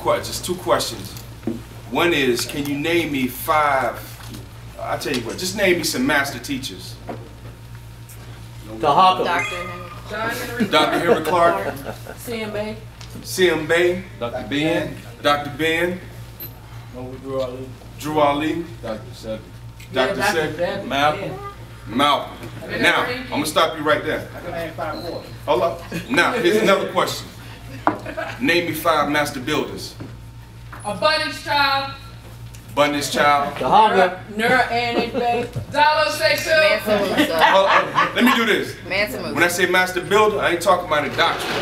just two questions. One is, can you name me 5? I'll tell you what. Just name me some master teachers. Dr. Henry Clark. C.M. Bay. C.M. Bay. Dr. Ben. Dr. Ben. Drew Ali. Dr. Sekou. Dr. Sekou. Malcolm. Malcolm. Now, I'm going to stop you right there. I can name 5 more. Hold up. Now, here's another question. Name me 5 master builders. Abundance Child. Abundance Child. Nura Annie Bay. Diallo-Sekou. Let me do this. Manson When I say master builder, I ain't talking about a doctrine.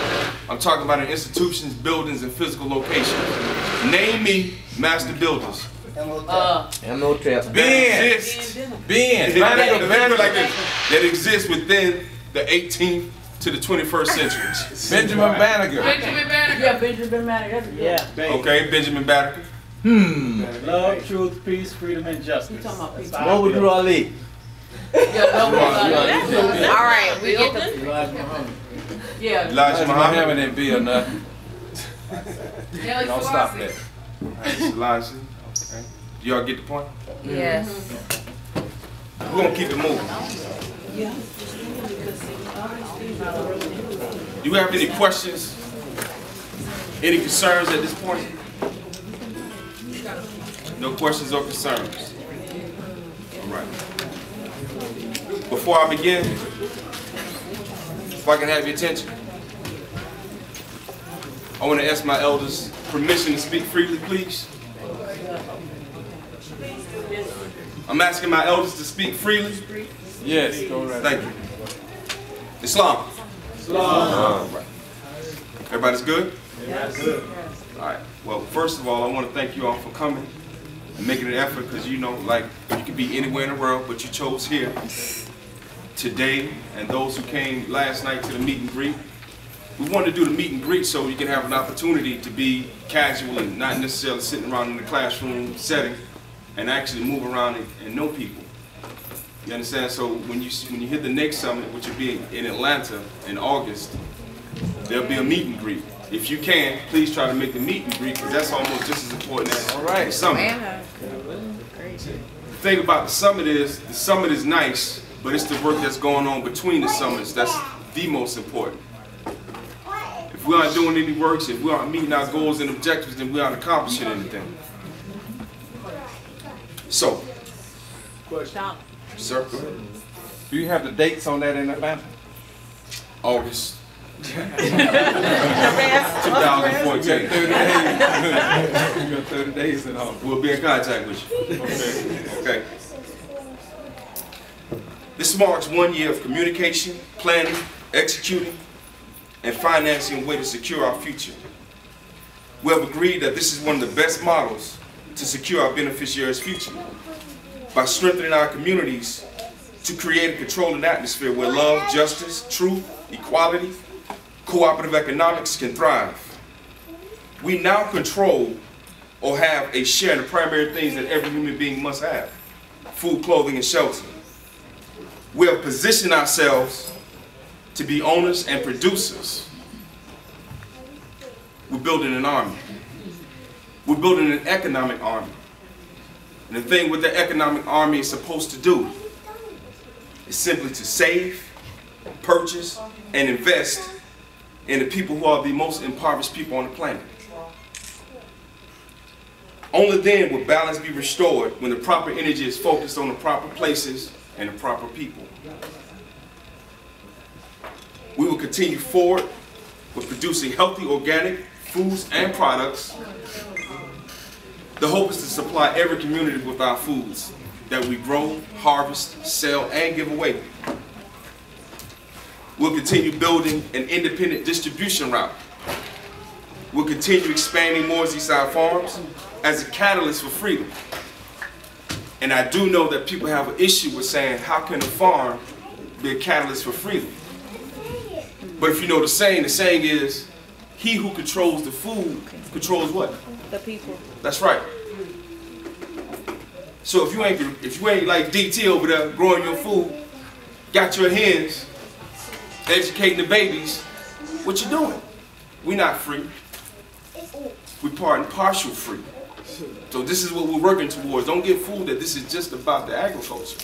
I'm talking about institutions, buildings, and physical locations. Name me master builders. M.O.T.F. Ben. That exists within the 18th to the 21st century. Benjamin Banneker. Yeah, Benjamin Banneker. Yeah. Okay, Benjamin Banneker. Love, truth, peace, freedom, and justice. What would Drew Ali? All right, we get the. Yeah. Elijah Muhammad. Ain't be or nothing. Don't stop that. Elijah. Okay. Y'all get the point? Yes. We're going to keep it moving. Do you have any questions? Any concerns at this point? No questions or concerns? All right. Before I begin, if I can have your attention, I want to ask my elders permission to speak freely, please. I'm asking my elders to speak freely. Yes, go right. Thank you. Islam. Islam. Right. Everybody's good? Yes. Good. All right. Well, first of all, I want to thank you all for coming and making an effort, because you know, like, you could be anywhere in the world, but you chose here today, and those who came last night to the meet and greet. We wanted to do the meet and greet so you can have an opportunity to be casual and not necessarily sitting around in the classroom setting, and actually move around and know people. You understand? So when you hit the next summit, which will be in Atlanta in August, there'll be a meet and greet. If you can, please try to make the meet and greet, because that's almost just as important as the summit. The thing about the summit is nice, but it's the work that's going on between the summits that's the most important. If we aren't doing any works, if we aren't meeting our goals and objectives, then we aren't accomplishing anything. So, sir, go ahead. Do you have the dates on that in Atlanta? August 2014. You got 30 days in all. We'll be in contact with you. Okay. This marks 1 year of communication, planning, executing, and financing a way to secure our future. We have agreed that this is one of the best models to secure our beneficiaries' future by strengthening our communities to create and control an atmosphere where love, justice, truth, equality, cooperative economics can thrive. We now control or have a share in the primary things that every human being must have: food, clothing, and shelter. We have positioned ourselves to be owners and producers. We're building an army. We're building an economic army. And the thing what the economic army is supposed to do is simply to save, purchase, and invest in the people who are the most impoverished people on the planet. Only then will balance be restored when the proper energy is focused on the proper places and the proper people. We will continue forward with producing healthy organic foods and products. The hope is to supply every community with our foods that we grow, harvest, sell, and give away. We'll continue building an independent distribution route. We'll continue expanding Mooreside Farms as a catalyst for freedom. And I do know that people have an issue with saying, how can a farm be a catalyst for freedom? But if you know the saying is, he who controls the food controls what? The people. That's right. So if you ain't like DT over there growing your food, got your hens, educating the babies, what you doing? We not free. we pardon partial free. So this is what we're working towards. Don't get fooled that this is just about the agriculture.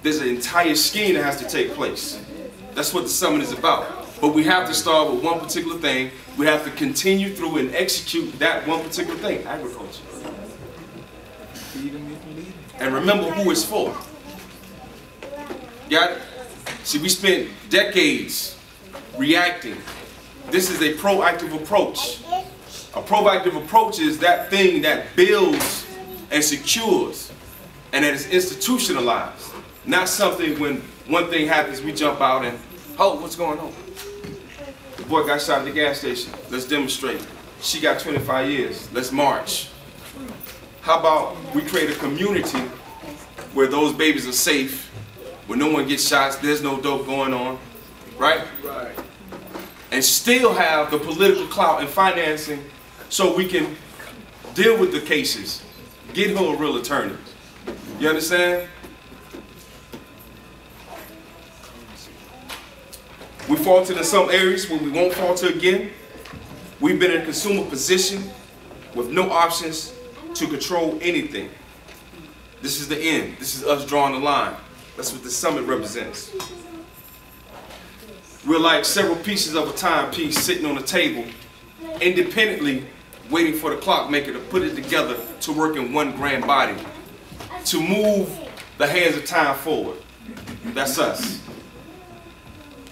There's an entire scheme that has to take place. That's what the summit is about. But we have to start with one particular thing. We have to continue through and execute that one particular thing, agriculture. And remember who it's for. Got it? See, we spent decades reacting. This is a proactive approach. A proactive approach is that thing that builds and secures and that is institutionalized. Not something when one thing happens, we jump out and, oh, what's going on? The boy got shot at the gas station. Let's demonstrate. She got 25 years. Let's march. How about we create a community where those babies are safe, where no one gets shot, there's no dope going on, right? Right. And still have the political clout and financing so we can deal with the cases, get her a real attorney. You understand? We faltered in some areas where we won't falter again. We've been in a consumer position with no options to control anything. This is the end. This is us drawing the line. That's what the summit represents. We're like several pieces of a timepiece sitting on a table, independently waiting for the clockmaker to put it together to work in one grand body, to move the hands of time forward. That's us.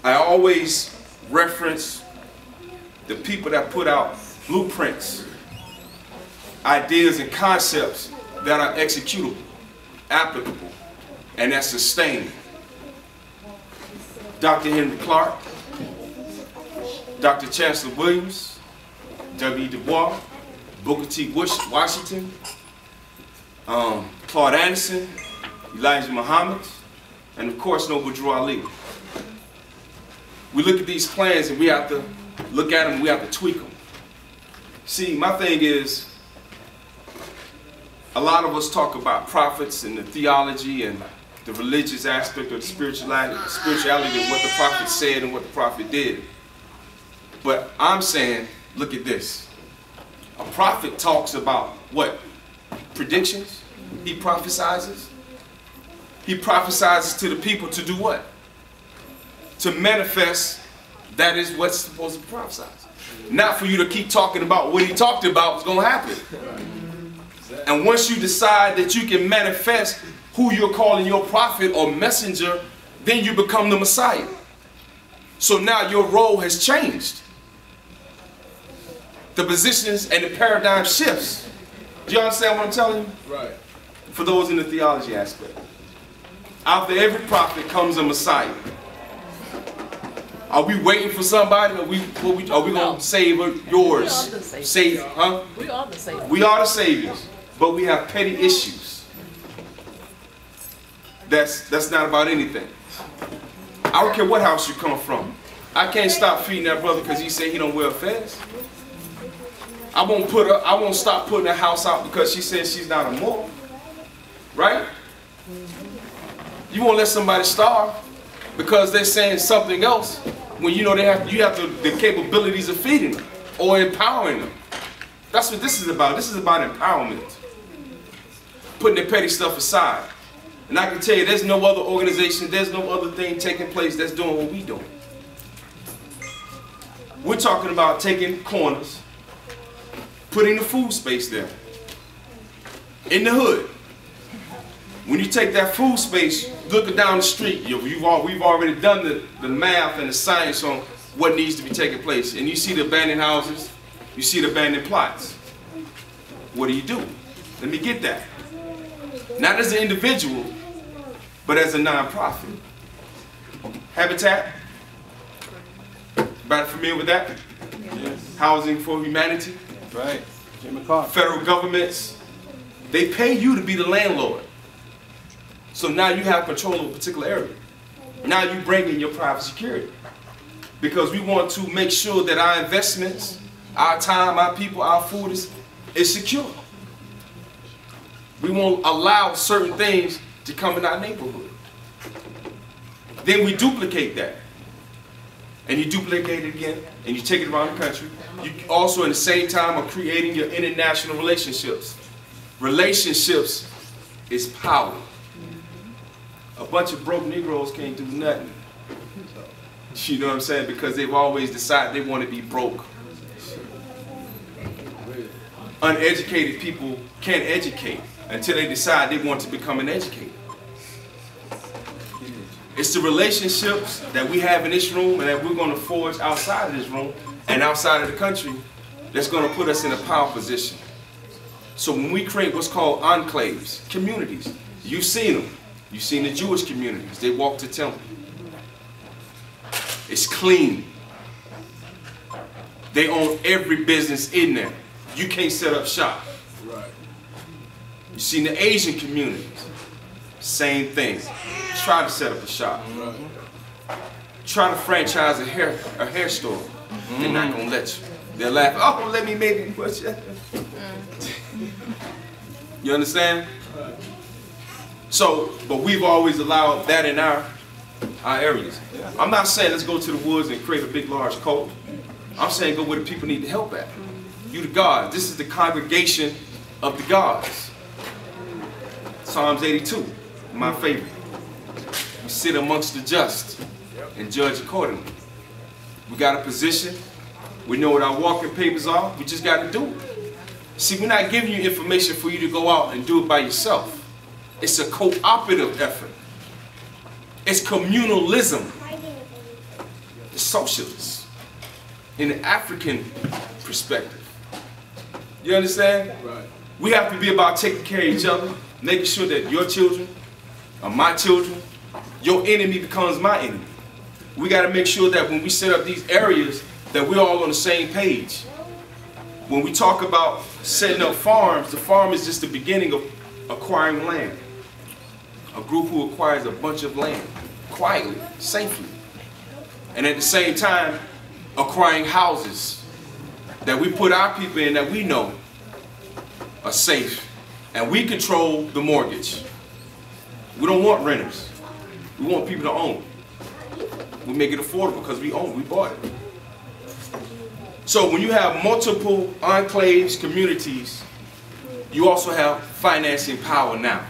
I always reference the people that put out blueprints, ideas and concepts that are executable, applicable, and that's sustained. Dr. Henry Clark, Dr. Chancellor Williams, W. Du Bois, Booker T. Washington, Claude Anderson, Elijah Muhammad, and of course Noble Drew Ali. We look at these plans and we have to look at them, we have to tweak them. See, my thing is, a lot of us talk about prophets and the theology and the religious aspect of the spirituality of what the prophet said and what the prophet did. But I'm saying, look at this. A prophet talks about what? Predictions? He prophesizes. He prophesizes to the people to do what? To manifest that is what's supposed to be prophesied. Not for you to keep talking about what he talked about was going to happen. And once you decide that you can manifest who you're calling your prophet or messenger, then you become the Messiah. So now your role has changed. The positions and the paradigm shifts. Do you understand what I'm telling you? Right. For those in the theology aspect. After every prophet comes a Messiah. Are we waiting for somebody? Are we going to save yours? Save, huh? We are the saviors. We are the saviors. But we have petty issues. That's not about anything. I don't care what house you come from. I can't stop feeding that brother because he said he don't wear a fez. I won't stop putting a house out because she says she's not a moral. Right? You won't let somebody starve because they're saying something else when you know you have the capabilities of feeding them or empowering them. That's what this is about. This is about empowerment. Putting the petty stuff aside. And I can tell you there's no other organization, there's no other thing taking place that's doing what we're doing. We're talking about taking corners, putting the food space there. In the hood. When you take that food space, looking down the street, we've already done the math and the science on what needs to be taking place. And you see the abandoned houses, you see the abandoned plots. What do? Let me get that. Not as an individual, but as a nonprofit. Habitat? Everybody familiar with that? Yes. Housing for Humanity? Right. Jim McCarthy. Federal governments, they pay you to be the landlord. So now you have control of a particular area. Now you bring in your private security. Because we want to make sure that our investments, our time, our people, our food is secure. We won't allow certain things to come in our neighborhood. Then we duplicate that. and you duplicate it again, and you take it around the country. You also, at the same time, are creating your international relationships. Relationships is power. A bunch of broke Negroes can't do nothing. You know what I'm saying? Because they've always decided they want to be broke. Uneducated people can't educate until they decide they want to become an educator. It's the relationships that we have in this room and that we're going to forge outside of this room and outside of the country that's going to put us in a power position. So when we create what's called enclaves, communities, you've seen them. You've seen the Jewish communities. They walk to temple. It's clean. They own every business in there. You can't set up shop. Right. You've seen the Asian communities. Same thing. Try to set up a shop. Right. Try to franchise a hair store. They're not gonna let you. They'll laugh. Oh, let me maybe. You understand? So, but we've always allowed that in our areas. I'm not saying let's go to the woods and create a big, large cult. I'm saying go where the people need the help at. You the gods. This is the congregation of the gods. Psalms 82, my favorite. We sit amongst the just and judge accordingly. We got a position. We know what our walking papers are. We just got to do it. See, we're not giving you information for you to go out and do it by yourself. It's a cooperative effort. It's communalism. It's socialist in the African perspective. You understand? Right. We have to be about taking care of each other, making sure that your children are my children. Your enemy becomes my enemy. We got to make sure that when we set up these areas that we're all on the same page. When we talk about setting up farms, the farm is just the beginning of acquiring land. A group who acquires a bunch of land quietly, safely. And at the same time, acquiring houses that we put our people in that we know are safe. And we control the mortgage. We don't want renters. We want people to own. We make it affordable because we own it, we bought it. So when you have multiple enclaves, communities, you also have financing power now.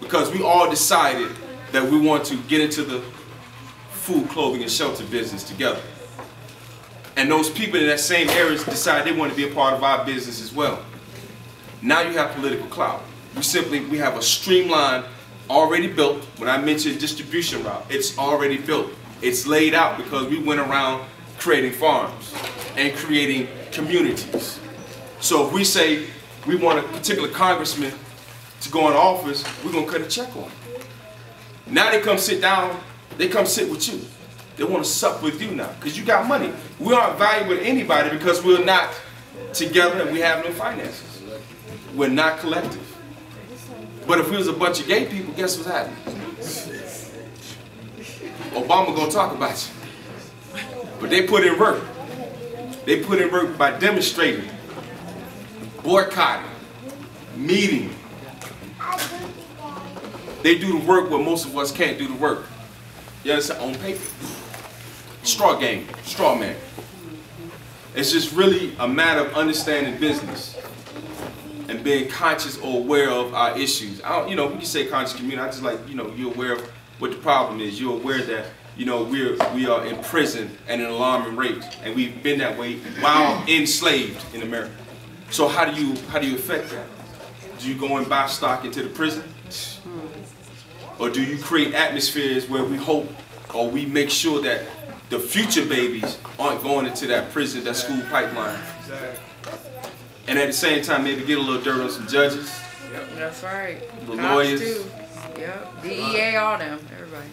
Because we all decided that we want to get into the food, clothing, and shelter business together. And those people in that same area decide they want to be a part of our business as well. Now you have political clout. We have a streamline already built. When I mentioned distribution route, it's already built. It's laid out because we went around creating farms and creating communities. So if we say we want a particular congressman to go in office, we're going to cut a check on him. Now they come sit down, they come sit with you. They want to sup with you now because you got money. We aren't valuable to anybody because we're not together and we have no finances. We're not collective. But if we was a bunch of gay people, guess what's happening? Obama gonna talk about you. But they put in work. They put in work by demonstrating, boycotting, meeting. They do the work where most of us can't do the work. You understand? On paper. Straw game, straw man. It's just really a matter of understanding business and being conscious or aware of our issues. I don't, we can say conscious community. I just like, you're aware of what the problem is. You're aware that, we are in prison at an alarming rate, and we've been that way while enslaved in America. So how do you affect that? Do you go and buy stock into the prison? Or do you create atmospheres where we hope or we make sure that the future babies aren't going into that prison, that school pipeline? And at the same time, maybe get a little dirt on some judges. Yep, that's right. The lawyers. Too. Yep. DEA, all them, everybody.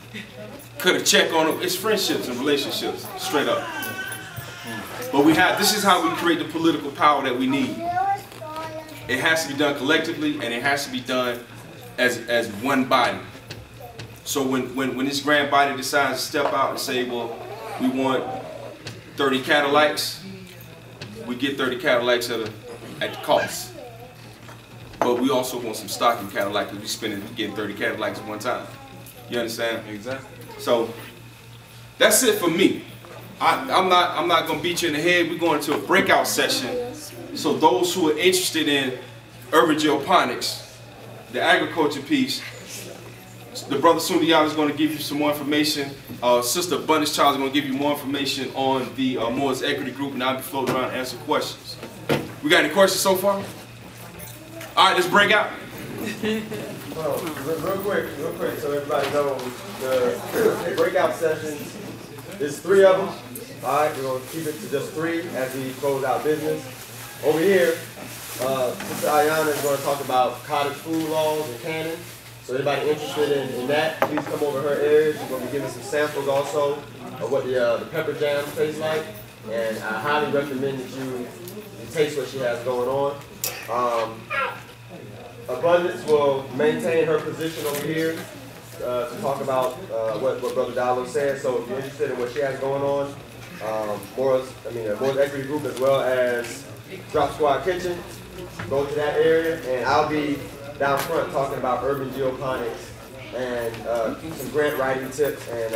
Cut a check on them. It's friendships and relationships, straight up. But this is how we create the political power that we need. It has to be done collectively, and it has to be done as one body. So when this grand body decides to step out and say, well, we want 30 Cadillacs, we get 30 Cadillacs at the cost. But we also want some stock in Cadillac because we're getting 30 Cadillacs at one time. You understand? Exactly. So that's it for me. I'm not gonna beat you in the head. We're going to a breakout session. So those who are interested in urban geoponics, the agriculture piece, the brother Diallo is going to give you some more information. Sister Abundance Child is going to give you more information on the Moore's Equity Group, and I'll be floating around and answer questions. We got any questions so far? All right, let's break out. Well, real quick, so everybody knows the breakout sessions. There's 3 of them. All right, we're going to keep it to just 3 as we close out business. Over here, Sister Ayana is going to talk about cottage food laws and canon. So anybody interested in that, please come over her area. She's going to be giving some samples also of what the pepper jam tastes like. And I highly recommend that you taste what she has going on. Abundance will maintain her position over here to talk about what Brother Diallo said. So if you're interested in what she has going on, Moore's Equity Group as well as Drop Squad Kitchen, go to that area, and I'll be down front talking about urban geoponics and some grant writing tips and